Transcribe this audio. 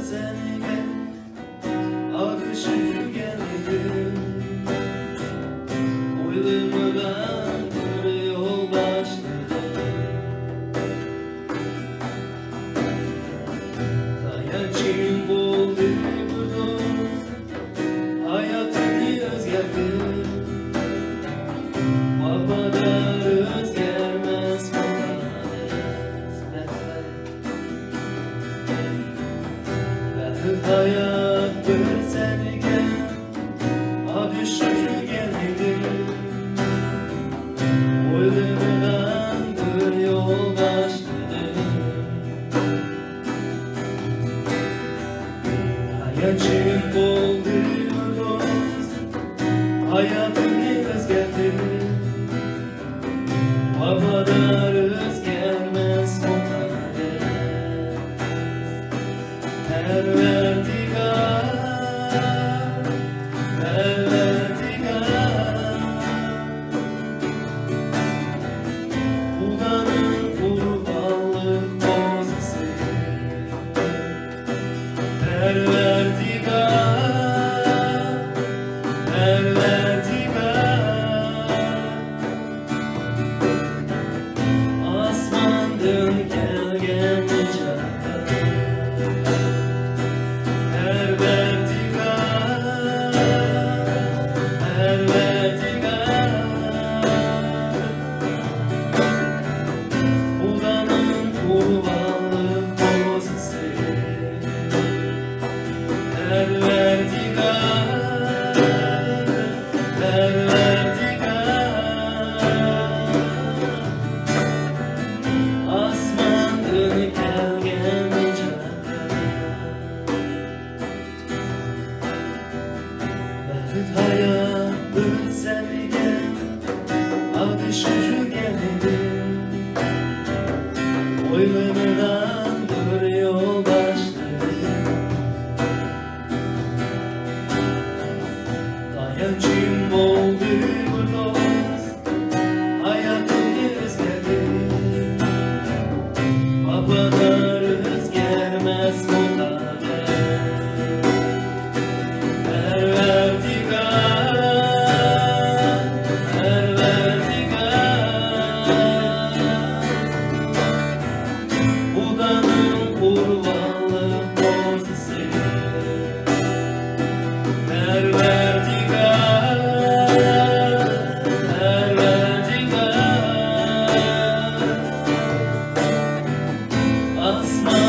senine akışı geldi. Oylamadan bir yol başladı. Dayancıyım buldu burada, hayatını özgerdi. Babada özgermez hayat bir senige akışı geldi. Oylamadan bir yol başladı. Hayatçıyım oldu dost, hayatını özgerdi. Babalar özgermez onları. Ulanın kurbanlık bozası. Asmandan gelgen icabı. Ulanın kurbanlık bozası. Asmandan gelgen icabı. Hayat bir senige akışı geldi. Oylamadan bir yol başladı. Dayancıyım oldu bu dost, hayatını özgerdi. Babalar özgermez onları. Ulanın kurbanlık bozası. Asman